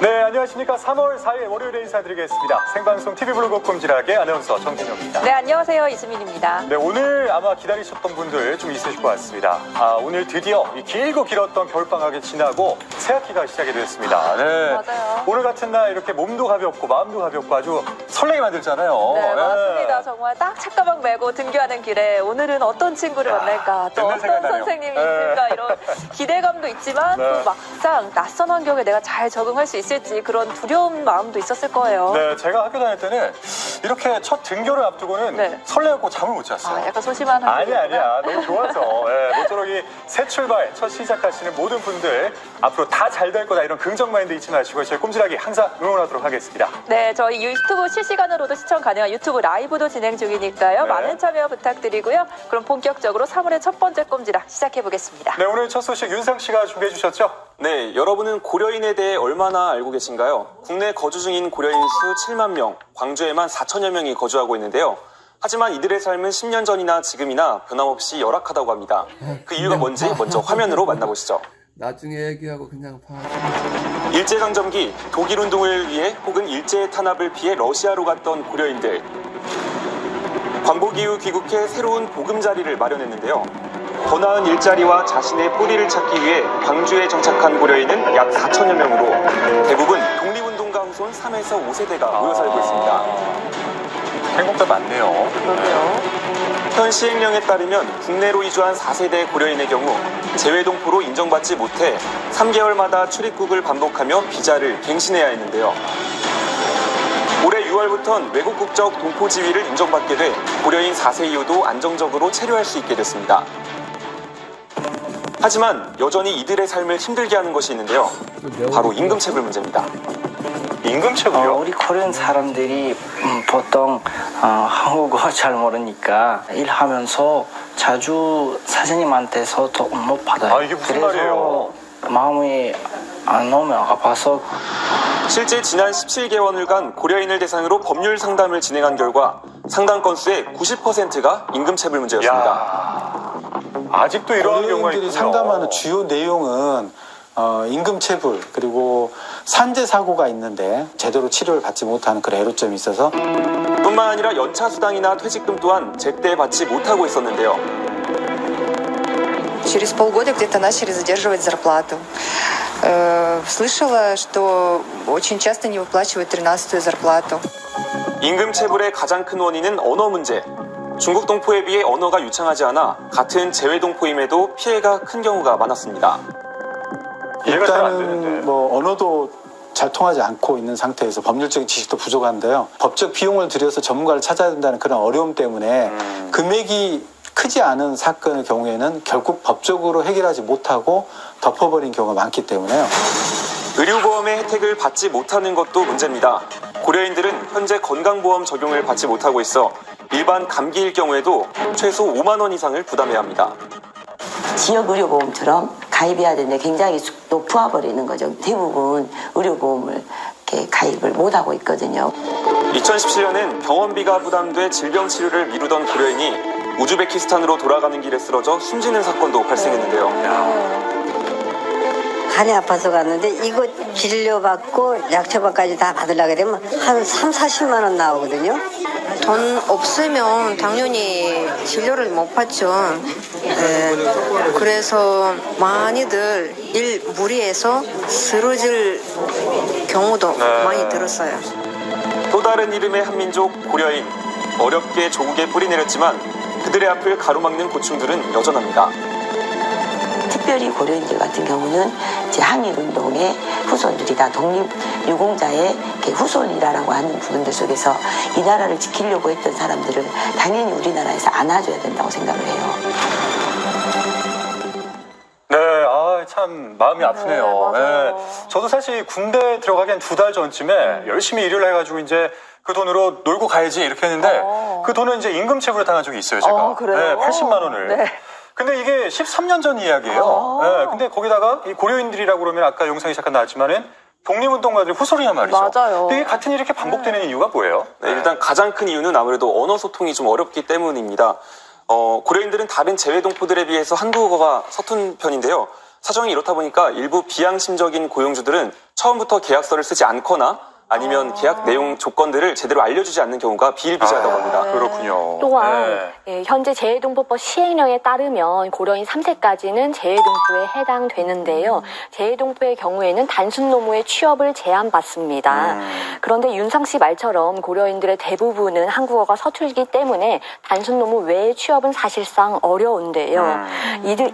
네, 안녕하십니까. 3월 4일 월요일에 인사드리겠습니다. 생방송 TV블로그 꼼지락의 아나운서 정진영입니다. 네, 안녕하세요. 이수민입니다. 네, 오늘 아마 기다리셨던 분들 좀 있으실 것 같습니다. 오늘 드디어 이 길고 길었던 겨울방학이 지나고 새학기가 시작이 됐습니다. 네. 맞아요. 오늘 같은 날 이렇게 몸도 가볍고 마음도 가볍고 아주 설레게 만들잖아요. 네, 맞습니다. 정말 딱 책가방 메고 등교하는 길에 오늘은 어떤 친구를 만날까, 또 어떤 생각나네요. 선생님이 있을까, 이런 기대감도 있지만 또 막상 낯선 환경에 내가 잘 적응할 수 있을지 그런 두려운 마음도 있었을 거예요. 네, 제가 학교 다닐 때는 이렇게 첫 등교를 앞두고는 설레고 잠을 못 잤어요. 약간 소심한 학교. 아니야. 너무 좋아서. 모쪼록 이 새 출발, 첫 시작하시는 모든 분들 앞으로 다 잘 될 거다 이런 긍정 마인드 잊지 마시고 저희 꼼지락이 항상 응원하도록 하겠습니다. 네, 저희 유튜브 실시간으로도 시청 가능한 유튜브 라이브도 진행 중이니까요. 많은 참여 부탁드리고요. 그럼 본격적으로 3월의 첫 번째 꼼지락 시작해보겠습니다. 네, 오늘 첫 소식 윤상 씨가 준비해 주셨죠? 네, 여러분은 고려인에 대해 얼마나 알고 계신가요? 국내 거주 중인 고려인 수 7만 명, 광주에만 4천여 명이 거주하고 있는데요. 하지만 이들의 삶은 10년 전이나 지금이나 변함없이 열악하다고 합니다. 그 이유가 뭔지 먼저 화면으로 만나보시죠. 나중에 얘기하고 그냥 봐. 일제강점기 독일운동을 위해 혹은 일제의 탄압을 피해 러시아로 갔던 고려인들. 광복 이후 귀국해 새로운 보금자리를 마련했는데요. 더 나은 일자리와 자신의 뿌리를 찾기 위해 광주에 정착한 고려인은 약 4천여 명으로 대부분 독립운동가 후손 3에서 5세대가 모여 살고 있습니다. 행복도 많네요. 그러게요. 현 시행령에 따르면 국내로 이주한 4세대 고려인의 경우 재외동포로 인정받지 못해 3개월마다 출입국을 반복하며 비자를 갱신해야 했는데요. 올해 6월부터는 외국 국적 동포 지위를 인정받게 돼 고려인 4세 이후도 안정적으로 체류할 수 있게 됐습니다. 하지만 여전히 이들의 삶을 힘들게 하는 것이 있는데요. 바로 임금체불 문제입니다. 임금체불이요? 우리 고려인 사람들이 보통 한국어 잘 모르니까 일하면서 자주 사장님한테서 돈 못 받아요. 이게 무슨 말이에요? 마음이 너무 아파서. 실제 지난 17개월간 고려인을 대상으로 법률 상담을 진행한 결과 상담 건수의 90%가 임금체불 문제였습니다. 아직도 이러한 경우가 있군요. 고려인들이 상담하는 주요 내용은 임금체불 그리고 산재 사고가 있는데 제대로 치료를 받지 못하는 그런 애로점이 있어서 뿐만 아니라 연차 수당이나 퇴직금 또한 제때 받지 못하고 있었는데요. Через полгода где-то начали задерживать зарплату. Слышала, что очень часто не выплачивают 13-ю зарплату. 임금체불의 가장 큰 원인은 언어 문제. 중국 동포에 비해 언어가 유창하지 않아 같은 재외동포임에도 피해가 큰 경우가 많았습니다. 이해가 잘 안 일단은 되는데. 언어도 잘 통하지 않고 있는 상태에서 법률적인 지식도 부족한데요. 법적 비용을 들여서 전문가를 찾아야 된다는 그런 어려움 때문에 금액이 크지 않은 사건의 경우에는 결국 법적으로 해결하지 못하고 덮어버린 경우가 많기 때문에요. 의료보험의 혜택을 받지 못하는 것도 문제입니다. 고려인들은 현재 건강보험 적용을 받지 못하고 있어 일반 감기일 경우에도 최소 5만 원 이상을 부담해야 합니다. 지역 의료보험처럼 가입해야 되는데 굉장히 또 부어버리는 거죠. 대부분 의료보험을 이렇게 가입을 못하고 있거든요. 2017년엔 병원비가 부담돼 질병 치료를 미루던 고려인이 우즈베키스탄으로 돌아가는 길에 쓰러져 숨지는 사건도 발생했는데요. 간이 아파서 갔는데 이거 진료받고 약처방까지 다 받으려고 되면 한 3, 40만 원 나오거든요. 돈 없으면 당연히 진료를 못 받죠. 그래서 많이들 일 무리해서 쓰러질 경우도 많이 들었어요. 또 다른 이름의 한민족 고려인. 어렵게 조국에 뿌리 내렸지만 그들의 앞을 가로막는 고충들은 여전합니다. 특별히 고려인들 같은 경우는 이제 항일운동의 후손들이다. 독립유공자의 후손이라고 하는 부분들 속에서 이 나라를 지키려고 했던 사람들을 당연히 우리나라에서 안아줘야 된다고 생각을 해요. 네, 참 마음이 아프네요. 맞아요. 저도 사실 군대 들어가기 한 2달 전쯤에 열심히 일을 해가지고 이제 그 돈으로 놀고 가야지 이렇게 했는데 그 돈은 이제 임금체불을 당한 적이 있어요, 제가. 그래요? 80만 원을. 네. 근데 이게 13년 전 이야기예요. 근데 거기다가 이 고려인들이라고 그러면 아까 영상이 잠깐 나왔지만은 독립운동가들의 후손이란 말이죠. 맞아요. 근데 이게 같은 일이 이렇게 반복되는 이유가 뭐예요? 네, 일단 가장 큰 이유는 아무래도 언어 소통이 좀 어렵기 때문입니다. 고려인들은 다른 재외동포들에 비해서 한국어가 서툰 편인데요. 사정이 이렇다 보니까 일부 비양심적인 고용주들은 처음부터 계약서를 쓰지 않거나 아니면 계약 내용 조건들을 제대로 알려주지 않는 경우가 비일비재하다고 합니다. 그렇군요. 또한 현재 재해동포법 시행령에 따르면 고려인 3세까지는 재해동포에 해당되는데요. 재해동포의 경우에는 단순 노무의 취업을 제한받습니다. 그런데 윤상 씨 말처럼 고려인들의 대부분은 한국어가 서툴기 때문에 단순 노무 외의 취업은 사실상 어려운데요.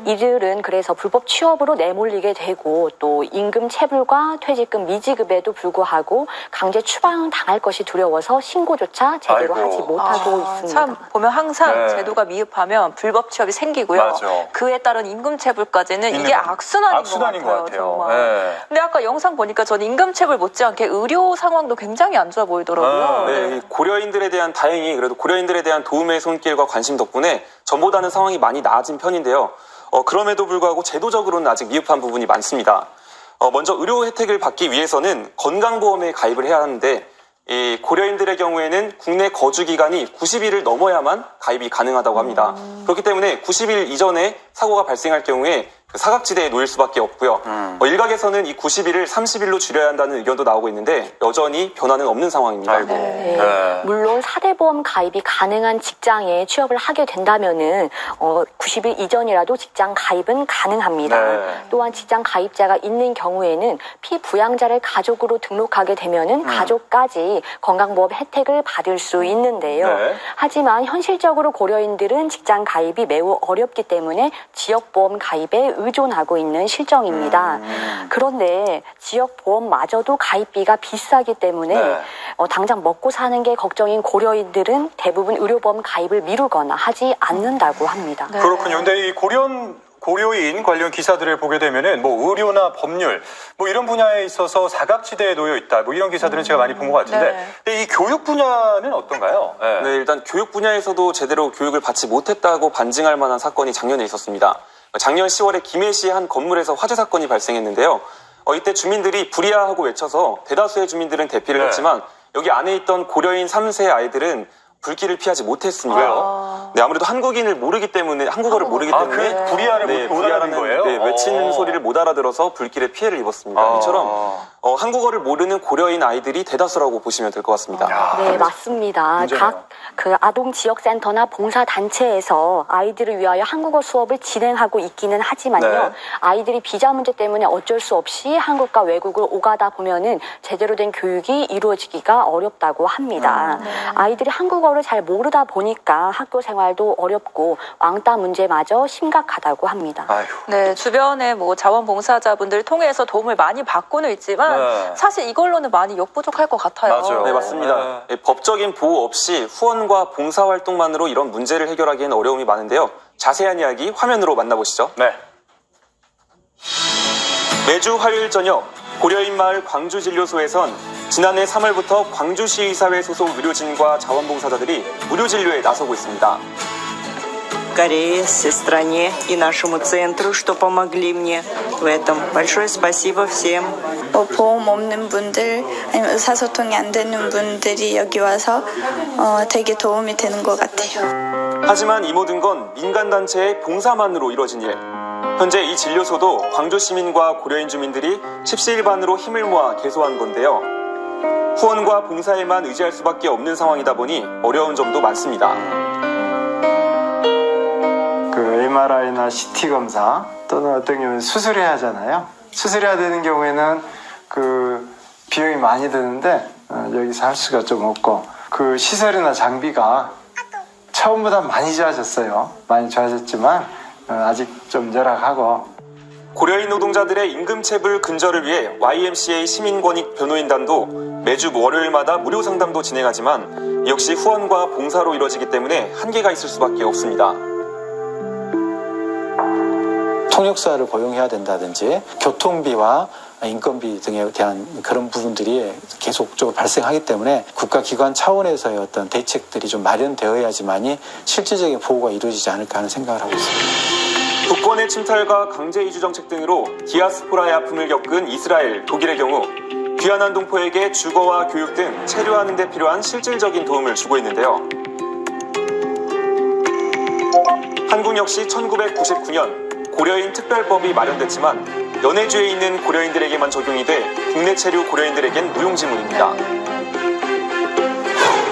이들은 그래서 불법 취업으로 내몰리게 되고 또 임금 체불과 퇴직금 미지급에도 불구하고 강제 추방당할 것이 두려워서 신고조차 제대로 하지 못하고 있습니다. 참 보면 항상 제도가 미흡하면 불법 취업이 생기고요. 맞아. 그에 따른 임금체불까지는 이게 악순환인 것 같아요. 정말. 근데 아까 영상 보니까 전 임금체불 못지않게 의료 상황도 굉장히 안 좋아 보이더라고요. 네, 고려인들에 대한 다행히 그래도 고려인들에 대한 도움의 손길과 관심 덕분에 전보다는 상황이 많이 나아진 편인데요. 그럼에도 불구하고 제도적으로는 아직 미흡한 부분이 많습니다. 먼저 의료 혜택을 받기 위해서는 건강보험에 가입을 해야 하는데 이 고려인들의 경우에는 국내 거주 기간이 90일을 넘어야만 가입이 가능하다고 합니다. 그렇기 때문에 90일 이전에 사고가 발생할 경우에 그 사각지대에 놓일 수밖에 없고요. 일각에서는 이 90일을 30일로 줄여야 한다는 의견도 나오고 있는데 여전히 변화는 없는 상황입니다. 물론 사대보험 가입이 가능한 직장에 취업을 하게 된다면은 90일 이전이라도 직장 가입은 가능합니다. 또한 직장 가입자가 있는 경우에는 피부양자를 가족으로 등록하게 되면은 가족까지 건강보험 혜택을 받을 수 있는데요. 하지만 현실적으로 고려인들은 직장 가입이 매우 어렵기 때문에 지역보험 가입에 의존하고 있는 실정입니다. 그런데 지역보험마저도 가입비가 비싸기 때문에 당장 먹고 사는 게 걱정인 고려인들은 대부분 의료보험 가입을 미루거나 하지 않는다고 합니다. 그렇군요. 근데 이 고려인 관련 기사들을 보게 되면은 뭐 의료나 법률 뭐 이런 분야에 있어서 사각지대에 놓여 있다. 뭐 이런 기사들은 제가 많이 본 것 같은데 근데 이 교육 분야는 어떤가요? 네, 일단 교육 분야에서도 제대로 교육을 받지 못했다고 반증할 만한 사건이 작년에 있었습니다. 작년 10월에 김해시의 한 건물에서 화재 사건이 발생했는데요. 이때 주민들이 불이야하고 외쳐서 대다수의 주민들은 대피를 했지만 여기 안에 있던 고려인 3세 아이들은 불길을 피하지 못했습니다. 왜요? 네, 아무래도 한국어를 모르기 때문에 불이야를 못 알아듣는 거예요? 네, 외치는 소리를 못 알아들어서 불길에 피해를 입었습니다. 이처럼 한국어를 모르는 고려인 아이들이 대다수라고 보시면 될 것 같습니다. 네, 맞습니다. 각 그 아동 지역센터나 봉사단체에서 아이들을 위하여 한국어 수업을 진행하고 있기는 하지만요. 아이들이 비자 문제 때문에 어쩔 수 없이 한국과 외국을 오가다 보면은 제대로 된 교육이 이루어지기가 어렵다고 합니다. 아이들이 한국어를 잘 모르다 보니까 학교 생활도 어렵고 왕따 문제마저 심각하다고 합니다. 네, 주변에 뭐 자원봉사자분들 통해서 도움을 많이 받고는 있지만 사실 이걸로는 많이 역부족할 것 같아요. 맞아요. 네, 맞습니다. 법적인 보호 없이 후원과 봉사활동만으로 이런 문제를 해결하기에는 어려움이 많은데요. 자세한 이야기 화면으로 만나보시죠. 매주 화요일 저녁 고려인 마을 광주진료소에선 지난해 3월부터 광주시의사회 소속 의료진과 자원봉사자들이 무료 진료에 나서고 있습니다. Корее, стране и нашему центру, что помогли мне в этом. Большое спасибо всем. 보험 없는 분들, 아니면 의사소통이 안 되는 분들이 여기 와서 되게 도움이 되는 것 같아요. 하지만 이 모든 건 민간단체의 봉사만으로 이뤄진 일. 현재 이 진료소도 광주 시민과 고려인 주민들이 십시일반으로 힘을 모아 개소한 건데요. 후원과 봉사에만 의지할 수밖에 없는 상황이다 보니 어려운 점도 많습니다. MRI나 CT 검사 또는 어떤 경우는 수술해야 하잖아요. 수술해야 되는 경우에는 그 비용이 많이 드는데 여기서 할 수가 좀 없고 그 시설이나 장비가 처음보다 많이 좋아졌어요. 많이 좋아졌지만 아직 좀 열악하고. 고려인 노동자들의 임금체불 근절을 위해 YMCA 시민권익 변호인단도 매주 월요일마다 무료 상담도 진행하지만 역시 후원과 봉사로 이뤄지기 때문에 한계가 있을 수밖에 없습니다. 통역사를 고용해야 된다든지 교통비와 인건비 등에 대한 그런 부분들이 계속적으로 발생하기 때문에 국가기관 차원에서의 어떤 대책들이 좀 마련되어야지만이 실질적인 보호가 이루어지지 않을까 하는 생각을 하고 있습니다. 국권의 침탈과 강제 이주 정책 등으로 디아스포라의 아픔을 겪은 이스라엘, 독일의 경우 귀환한 동포에게 주거와 교육 등 체류하는 데 필요한 실질적인 도움을 주고 있는데요. 한국 역시 1999년 고려인 특별법이 마련됐지만 연해주에 있는 고려인들에게만 적용이 돼 국내 체류 고려인들에겐 무용지물입니다.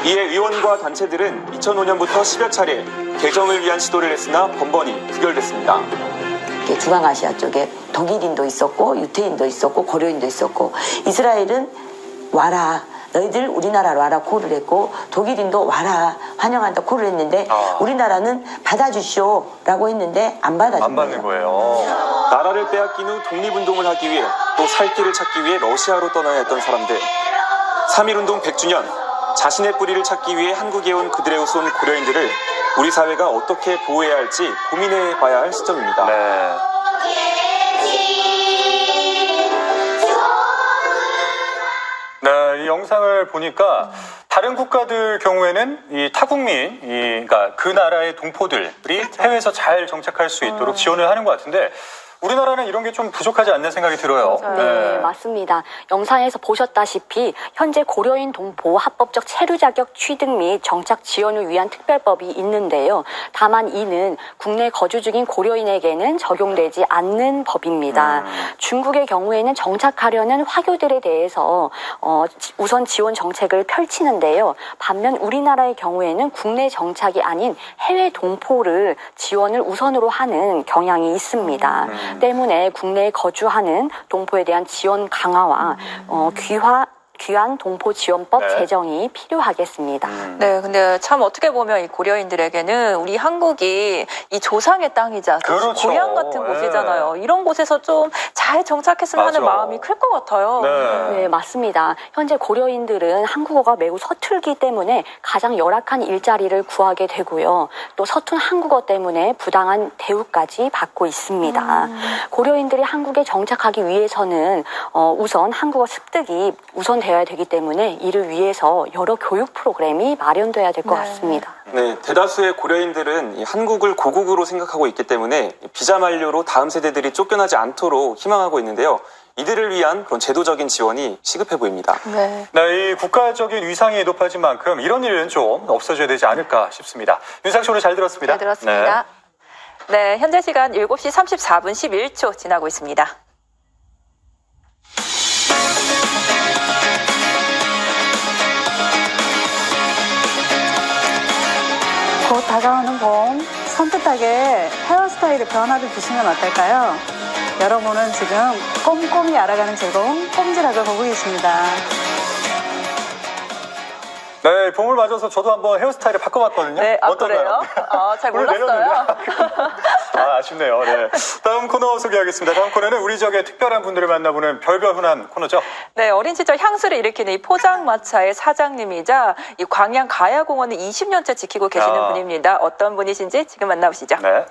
이에 의원과 단체들은 2005년부터 10여 차례 개정을 위한 시도를 했으나 번번이 부결됐습니다. 중앙아시아 쪽에 독일인도 있었고 유태인도 있었고 고려인도 있었고 이스라엘은 와라 너희들 우리나라로 와라 콜을 했고 독일인도 와라 환영한다 콜을 했는데 우리나라는 받아주시오라고 했는데 안 받는 거예요. 나라를 빼앗긴 후 독립운동을 하기 위해 또 살 길을 찾기 위해 러시아로 떠나야 했던 사람들. 3.1운동 100주년 자신의 뿌리를 찾기 위해 한국에 온 그들의 후손 고려인들을 우리 사회가 어떻게 보호해야 할지 고민해 봐야 할 시점입니다. 네, 이 영상을 보니까 다른 국가들 경우에는 이 타국민, 그러니까 그 나라의 동포들이 해외에서 잘 정착할 수 있도록 지원을 하는 것 같은데 우리나라는 이런 게 좀 부족하지 않나 생각이 들어요. 네, 맞습니다. 영상에서 보셨다시피 현재 고려인 동포 합법적 체류 자격 취득 및 정착 지원을 위한 특별법이 있는데요. 다만 이는 국내 거주 중인 고려인에게는 적용되지 않는 법입니다. 중국의 경우에는 정착하려는 화교들에 대해서 우선 지원 정책을 펼치는데요. 반면 우리나라의 경우에는 국내 정착이 아닌 해외 동포를 지원을 우선으로 하는 경향이 있습니다. 때문에 국내에 거주하는 동포에 대한 지원 강화와 귀환 동포 지원법 제정이 필요하겠습니다. 네, 근데 참 어떻게 보면 이 고려인들에게는 우리 한국이 이 조상의 땅이자 그렇죠. 고향 같은 곳이잖아요. 이런 곳에서 좀 잘 정착했으면 하는 마음이 클 것 같아요. 네, 맞습니다. 현재 고려인들은 한국어가 매우 서툴기 때문에 가장 열악한 일자리를 구하게 되고요. 또 서툰 한국어 때문에 부당한 대우까지 받고 있습니다. 고려인들이 한국에 정착하기 위해서는 우선 한국어 습득이 우선되어야 되기 때문에 이를 위해서 여러 교육 프로그램이 마련돼야 될 것 같습니다. 네, 대다수의 고려인들은 이 한국을 고국으로 생각하고 있기 때문에 비자 만료로 다음 세대들이 쫓겨나지 않도록 희망하고 있는데요. 이들을 위한 그런 제도적인 지원이 시급해 보입니다. 네, 이 국가적인 위상이 높아진 만큼 이런 일은 좀 없어져야 되지 않을까 싶습니다. 윤상 씨 오늘 잘 들었습니다. 잘 들었습니다. 네, 현재 시간 7시 34분 11초 지나고 있습니다. 곧 다가오는 봄, 산뜻하게 헤어스타일의 변화를 주시면 어떨까요? 여러분은 지금 꼼꼼히 알아가는 즐거움 꼼지락을 보고 계십니다. 네, 봄을 맞아서 저도 한번 헤어스타일을 바꿔봤거든요. 네, 어떤가요? 그래요? 잘 몰랐어요. 아쉽네요. 네. 다음 코너 소개하겠습니다. 다음 코너는 우리 지역의 특별한 분들을 만나보는 별별 흔한 코너죠. 네, 어린 시절 향수를 일으키는 이 포장마차의 사장님이자 이 광양 가야공원을 20년째 지키고 계시는 분입니다. 어떤 분이신지 지금 만나보시죠. 네.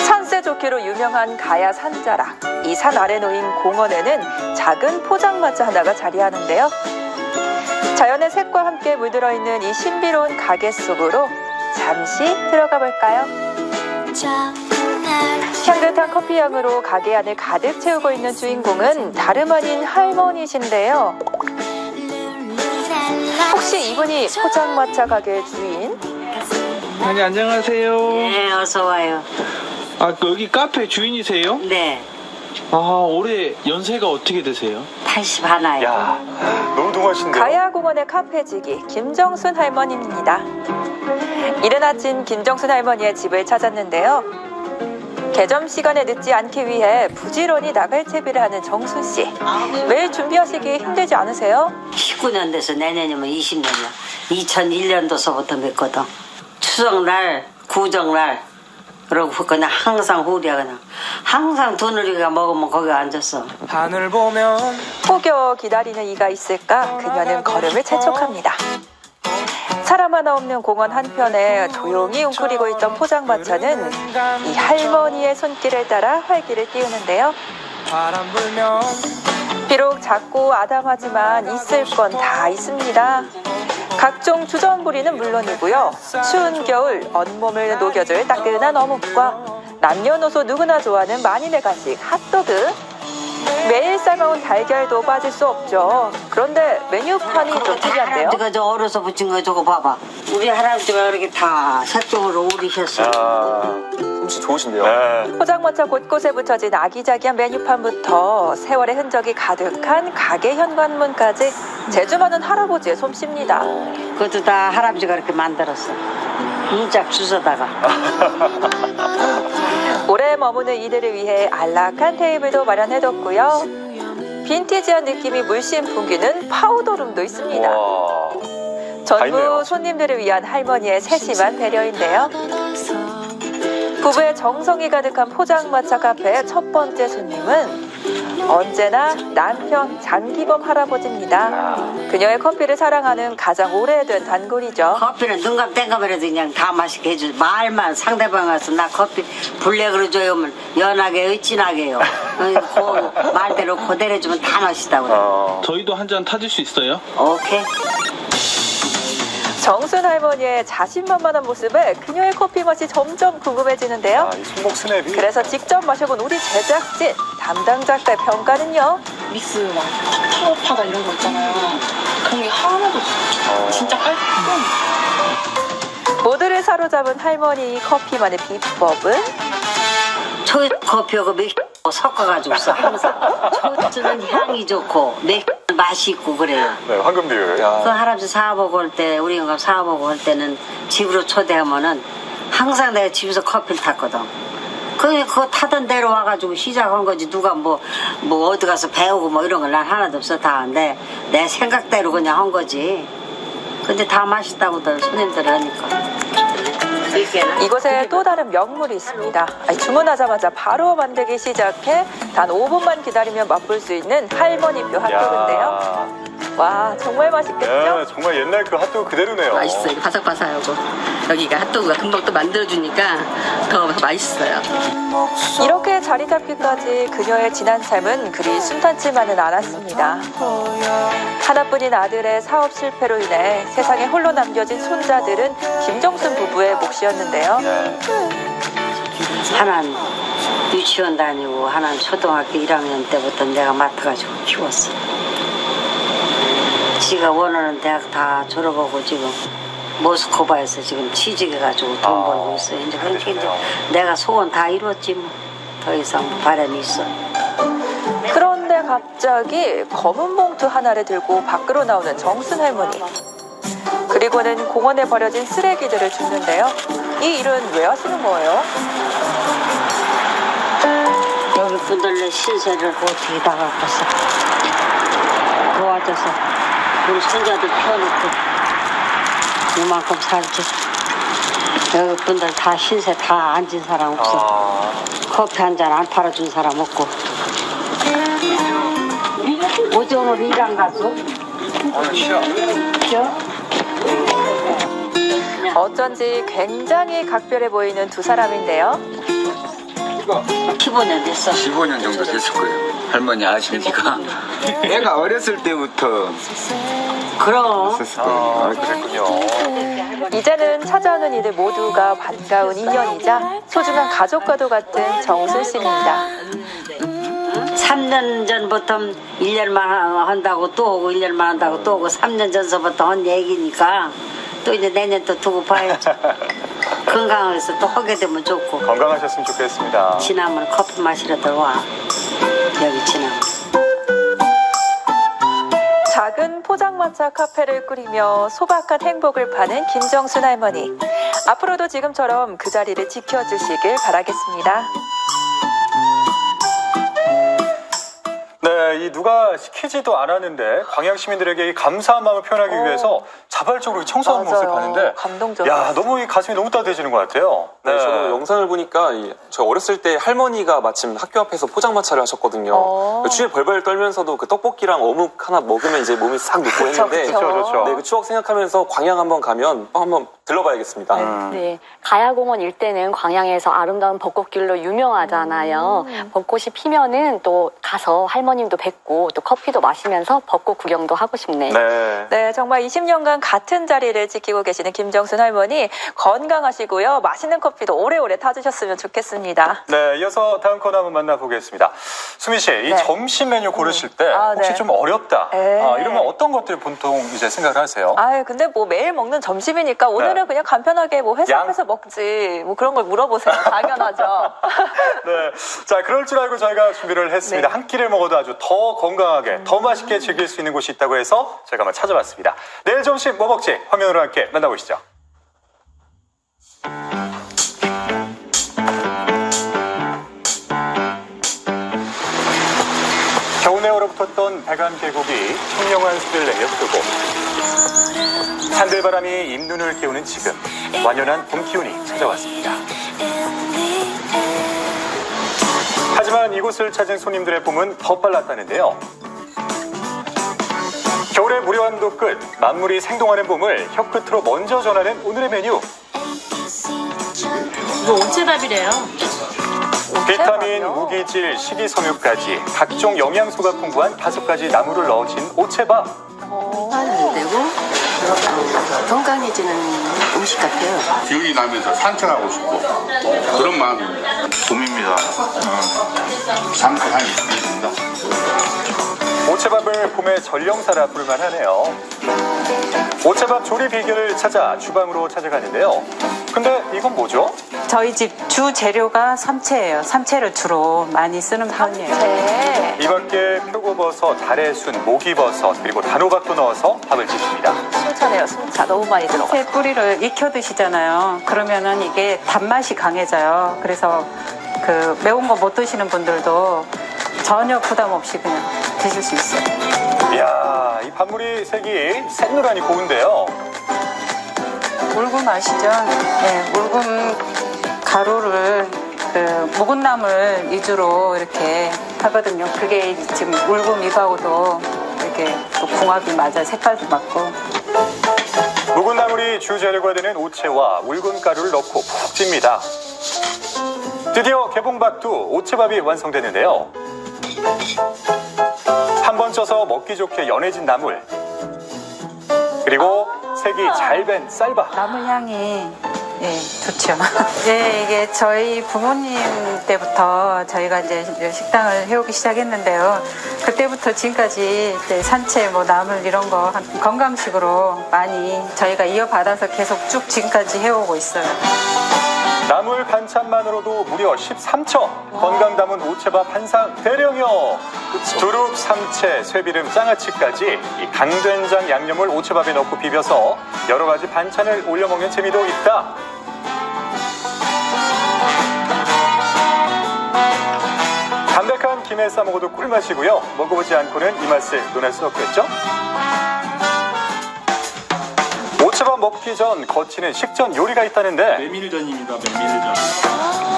산세 좋기로 유명한 가야 산자락. 이 산 아래 놓인 공원에는 작은 포장마차 하나가 자리하는데요. 자연의 색과 함께 물들어 있는 이 신비로운 가게 속으로 잠시 들어가 볼까요? 향긋한 커피향으로 가게 안을 가득 채우고 있는 주인공은 다름 아닌 할머니신데요. 혹시 이분이 포장마차 가게의 주인? 아니, 안녕하세요. 네, 어서 와요. 아, 여기 카페 주인이세요? 네. 아, 올해 연세가 어떻게 되세요? 81요. 야, 너무 동하신데요. 가야공원의 카페지기 김정순 할머니입니다. 이른 아침 김정순 할머니의 집을 찾았는데요. 개점 시간에 늦지 않기 위해 부지런히 나갈 채비를 하는 정순 씨. 매일 준비하시기 힘들지 않으세요? 19년 돼서 내년이면 20년이야. 2001년도서부터 맺거든. 추석날, 구정날, 그러고 그냥 항상 후리야 그냥. 항상 두누리가 먹으면 거기 앉았어. 하늘 보면 혹여 기다리는 이가 있을까 그녀는 걸음을 재촉합니다. 사람 하나 없는 공원 한편에 조용히 웅크리고 있던 포장마차는 이 할머니의 손길을 따라 활기를 띄우는데요. 바람 불면 비록 작고 아담하지만 있을 건 다 있습니다. 각종 주전부리는 물론이고요. 추운 겨울 온몸을 녹여줄 따끈한 어묵과 남녀노소 누구나 좋아하는 만인의 간식 핫도그, 매일 삶아온 달걀도 빠질 수 없죠. 그런데 메뉴판이 좀 특이한데요. 할아버지가 저 얼어서 붙인 거 저거 봐봐. 우리 할아버지가 이렇게 다 서쪽으로 오리셨어. 솜씨 좋으신데요. 네. 포장마차 곳곳에 붙여진 아기자기한 메뉴판부터 세월의 흔적이 가득한 가게 현관문까지 재주 많은 할아버지의 솜씨입니다. 그것도 다 할아버지가 그렇게 만들었어. 문짝 주워다가. 오래 머무는 이들을 위해 안락한 테이블도 마련해뒀고요. 빈티지한 느낌이 물씬 풍기는 파우더룸도 있습니다. 와. 전부 있네요. 손님들을 위한 할머니의 세심한 배려인데요. 부부의 정성이 가득한 포장마차 카페의 첫 번째 손님은 언제나 남편 장기범 할아버지입니다. 그녀의 커피를 사랑하는 가장 오래된 단골이죠. 커피는 눈감 땡감이라도 그냥 다 맛있게 해주지. 말만 상대방 와서 나 커피 블랙으로 줘요 하면 연하게 진하게요. 그 말대로 그대로 해주면 다 맛있다고 그래요. 저희도 한 잔 타줄 수 있어요? 오케이. 정순 할머니의 자신만만한 모습에 그녀의 커피 맛이 점점 궁금해지는데요. 이 손목 스냅이. 그래서 직접 마셔본 우리 제작진 담당 작가의 평가는요. 믹스 막 파워파다 이런 거 있잖아요. 그런 게 하나도 진짜 깔끔. 모두를 사로잡은 할머니 커피만의 비법은? 초이 커피하고 맥주 섞어가지고 써 항상. 초이는 향이 좋고 맥주 맛이 있고 그래요. 네, 황금 비율. 그 할아버지 사와보고 할 때, 우리 영감 사와보고 할 때는 집으로 초대하면은 항상 내가 집에서 커피를 탔거든. 그거 타던 대로 와가지고 시작한 거지. 누가 뭐 어디 가서 배우고 뭐 이런 걸 난 하나도 없어 다. 근데 내 생각대로 그냥 한 거지. 근데 다 맛있다고들 손님들이 하니까. 이곳에 또 다른 명물이 있습니다. 주문하자마자 바로 만들기 시작해 단 5분만 기다리면 맛볼 수 있는 할머니표 핫도그인데요. 와, 정말 맛있겠죠? 네, 정말 옛날 그 핫도그 그대로네요. 맛있어요. 바삭바삭하고. 여기가 핫도그가 금방 또 만들어주니까 더 맛있어요. 이렇게 자리 잡기까지 그녀의 지난 삶은 그리 순탄치만은 않았습니다. 하나뿐인 아들의 사업 실패로 인해 세상에 홀로 남겨진 손자들은 김정순 부부의 몫이었는데요. 하나는 유치원 다니고 하나는 초등학교 1학년 때부터 내가 맡아가지고 키웠어. 지가 원하는 대학 다 졸업하고 지금 모스크바에서 지금 취직해가지고 돈 벌고 있어요. 이제 그러니까 이제 내가 소원 다 이뤘지 뭐. 더 이상 바람이 있어. 그런데 갑자기 검은 봉투 하나를 들고 밖으로 나오는 정순 할머니. 그리고는 공원에 버려진 쓰레기들을 줍는데요. 이 일은 왜 하시는 거예요? 여기 분들의 신세를 어떻게 다 갚았어. 도와줘서 우리 손자들 키워놓고 이만큼 살지. 여기 분들 다 신세 다 앉은 사람 없어. 커피 한 잔 안 팔아준 사람 없고. 어제 오늘 일 안 갔어? 오늘 쉬어. 어쩐지 굉장히 각별해 보이는 두 사람인데요. 15년 됐어. 15년 정도 됐을 거예요. 할머니 아신 지가. 애가 어렸을 때부터 그럼. 그랬군요. 이제는 찾아오는 이들 모두가 반가운 인연이자 소중한 가족과도 같은 정순 씨입니다. 3년 전부터 1년만 한다고 또 오고 1년만 한다고 또 오고 3년 전서부터 한 얘기니까 또 이제 내년 또 두고 봐야지. 건강해서 또 하게 되면 좋고. 건강하셨으면 좋겠습니다. 지나면 커피 마시러 들어와. 여기 지나면. 작은 포장마차 카페를 꾸리며 소박한 행복을 파는 김정순 할머니. 앞으로도 지금처럼 그 자리를 지켜주시길 바라겠습니다. 네, 이 누가 시키지도 않았는데 광양 시민들에게 이 감사한 마음을 표현하기 위해서 자발적으로 청소하는 모습을 봤는데 감동적이었어요. 야, 너무 이 가슴이 너무 따뜻해지는 것 같아요. 네, 저도 영상을 보니까 저 어렸을 때 할머니가 마침 학교 앞에서 포장마차를 하셨거든요. 추위에 벌벌 떨면서도 그 떡볶이랑 어묵 하나 먹으면 이제 몸이 싹 녹고 했는데 네, 그 추억 생각하면서 광양 한번 가면 한번 들러봐야겠습니다. 네, 가야공원 일대는 광양에서 아름다운 벚꽃길로 유명하잖아요. 벚꽃이 피면은 또 가서 할머님도 뵙고 또 커피도 마시면서 벚꽃 구경도 하고 싶네요. 네. 네, 정말 20년간 같은 자리를 지키고 계시는 김정순 할머니 건강하시고요. 맛있는 커피도 오래오래 타주셨으면 좋겠습니다. 네, 이어서 다음 코너 한번 만나보겠습니다. 수민 씨, 이 네. 점심 메뉴 고르실 때 혹시 네. 좀 어렵다. 네. 이러면 어떤 것들 보통 이제 생각을 하세요? 근데 뭐 매일 먹는 점심이니까 오늘은 네. 그냥 간편하게 뭐 회사에서 먹지 뭐 그런 걸 물어보세요. 당연하죠. 네. 자, 그럴 줄 알고 저희가 준비를 했습니다. 네. 한 끼를 먹어도 아주 더 건강하게, 더 맛있게 즐길 수 있는 곳이 있다고 해서 저희가 한번 찾아봤습니다. 내일 점심 뭐 먹지? 화면으로 함께 만나보시죠. 겨우내 얼어붙었던 백안 계곡이 청명한 숲을 내며 흐르고 산들바람이 잇눈을 깨우는 지금 완연한 봄 기운이 찾아왔습니다. 하지만 이곳을 찾은 손님들의 봄은 더 빨랐다는데요. 겨울의 무료한도 끝, 만물이 생동하는 봄을 혀끝으로 먼저 전하는 오늘의 메뉴. 이거 온채밥이래요. 비타민, 무기질, 식이섬유까지 각종 영양소가 풍부한 5가지 나물을 넣어진 오채밥. 하는 되고 건강해지는 음식 같아요. 기운이 나면서 산책하고 싶고 그런 마음입니다. 봄입니다. 상쾌하니 있습니다. 오채밥을 봄의 전령사라 부를만 하네요. 오채밥 조리 비결을 찾아 주방으로 찾아가는데요. 근데 이건 뭐죠? 저희 집 주 재료가 삼채예요. 삼채를 주로 많이 쓰는 편이에요. 이 밖에 표고버섯, 다래순, 모기버섯, 그리고 단호박도 넣어서 밥을 짓습니다. 순차네요. 순차 너무 많이 들어가요. 삼채 뿌리를 익혀 드시잖아요. 그러면은 이게 단맛이 강해져요. 그래서 그 매운 거 못 드시는 분들도 전혀 부담 없이 그냥 드실 수 있어요. 이야, 이 밥물이 색이 샛노란이 고운데요. 물금 아시죠? 네, 물금 가루를 그 묵은 나물 위주로 이렇게 하거든요. 그게 지금 물금 이거하고도 이렇게 또 궁합이 맞아요. 색깔도 맞고. 묵은 나물이 주재료가 되는 오채와 울근 가루를 넣고 푹 찝니다. 드디어 개봉박두 오채밥이 완성되는데요. 한 번 쪄서 먹기 좋게 연해진 나물, 그리고 색이 잘 밴 쌀밥. 나물 향이 좋죠. 예, 이게 저희 부모님 때부터 저희가 이제 식당을 해오기 시작했는데요. 그때부터 지금까지 이제 산채, 뭐 나물 이런 거 건강식으로 많이 저희가 이어받아서 계속 쭉 지금까지 해오고 있어요. 나물 반찬만으로도 무려 13첩, 건강 담은 오채밥 한 상 대령이요. 두릅, 삼채, 쇠비름, 장아찌까지 이 강된장 양념을 오채밥에 넣고 비벼서 여러 가지 반찬을 올려 먹는 재미도 있다. 담백한 김에 싸 먹어도 꿀맛이고요. 먹어보지 않고는 이 맛을 논할 수 없겠죠? 오채밥 먹기 전 거치는 식전 요리가 있다는데 메밀전입니다. 메밀전.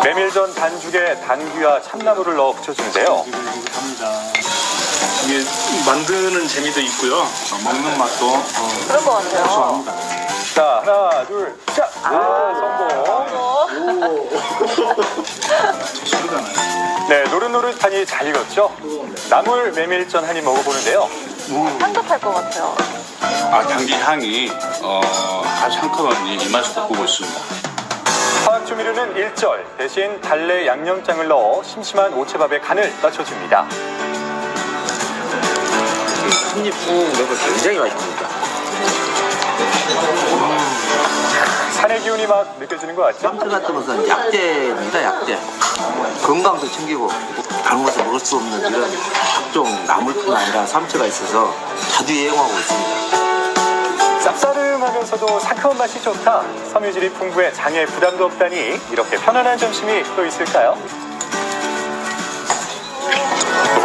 메밀전 반죽에 당귀와 참나물을 넣어 부쳐주는데요. 이게 만드는 재미도 있고요. 먹는 맛도 그런 것 같아요. 자, 하나, 둘, 자! 성공! 네, 노릇노릇하니 잘 익었죠? 나물 메밀전 한 입 먹어보는데요. 향긋할 것 같아요. 당귀 향이 아주 상큼하니 입맛을 돋구고 있습니다. 화학 조미료는 1절, 대신 달래 양념장을 넣어 심심한 오채밥에 간을 맞춰줍니다. 한입 푹 넣으면 굉장히 맛있습니다. 산의 기운이 막 느껴지는 것 같죠? 삼채 같은 것은 약재입니다, 약재. 건강도 챙기고 다른 것을 먹을 수 없는 이런 각종 나물뿐 아니라 삼채가 있어서 자주 이용하고 있습니다. 쌉싸름하면서도 상큼한 맛이 좋다. 섬유질이 풍부해 장에 부담도 없다니 이렇게 편안한 점심이 또 있을까요?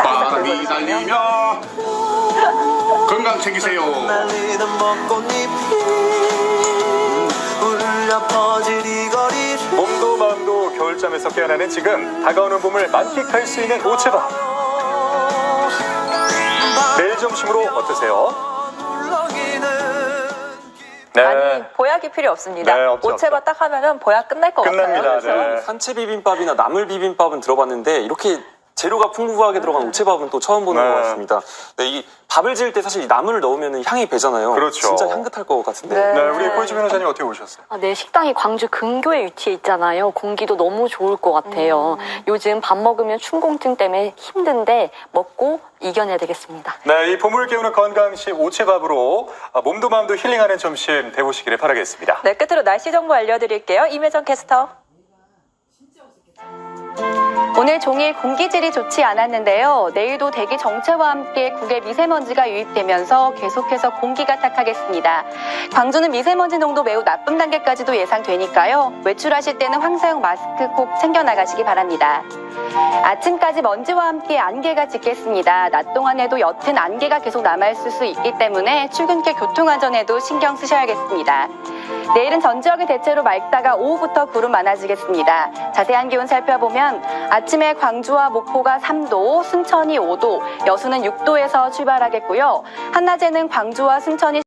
바람이 달리며 건강 챙기세요. 몸도 마음도 겨울잠에서 깨어나는 지금 다가오는 봄을 만끽할 수 있는 오채밥. 내일 점심으로 어떠세요? 네. 아니 보약이 필요 없습니다. 네, 없죠, 오채밥 딱 하면은 보약 끝날 것 끝납니다. 같아요. 네. 산채 비빔밥이나 나물 비빔밥은 들어봤는데 이렇게 재료가 풍부하게 들어간 우체밥은 또 처음 보는 것 같습니다. 네, 이 밥을 지을 때 사실 이 나물을 넣으면 향이 배잖아요. 그렇죠. 진짜 향긋할 것 같은데. 네, 우리 고혜주 변호사님 어떻게 보셨어요? 네, 식당이 광주 근교에 위치해 있잖아요. 공기도 너무 좋을 것 같아요. 요즘 밥 먹으면 춘공증 때문에 힘든데 먹고 이겨내야 되겠습니다. 네, 이 봄을 깨우는 건강식 오체밥으로 몸도 마음도 힐링하는 점심 되보시기를 바라겠습니다. 네, 끝으로 날씨 정보 알려드릴게요. 임혜정 캐스터. 오늘 종일 공기질이 좋지 않았는데요. 내일도 대기 정체와 함께 국외 미세먼지가 유입되면서 계속해서 공기가 탁하겠습니다. 광주는 미세먼지 농도 매우 나쁨 단계까지도 예상되니까요. 외출하실 때는 황사용 마스크 꼭 챙겨 나가시기 바랍니다. 아침까지 먼지와 함께 안개가 짙겠습니다. 낮 동안에도 옅은 안개가 계속 남아있을 수 있기 때문에 출근길 교통안전에도 신경 쓰셔야겠습니다. 내일은 전 지역이 대체로 맑다가 오후부터 구름 많아지겠습니다. 자세한 기온 살펴보면 아침에 광주와 목포가 3도, 순천이 5도, 여수는 6도에서 출발하겠고요. 한낮에는 광주와 순천이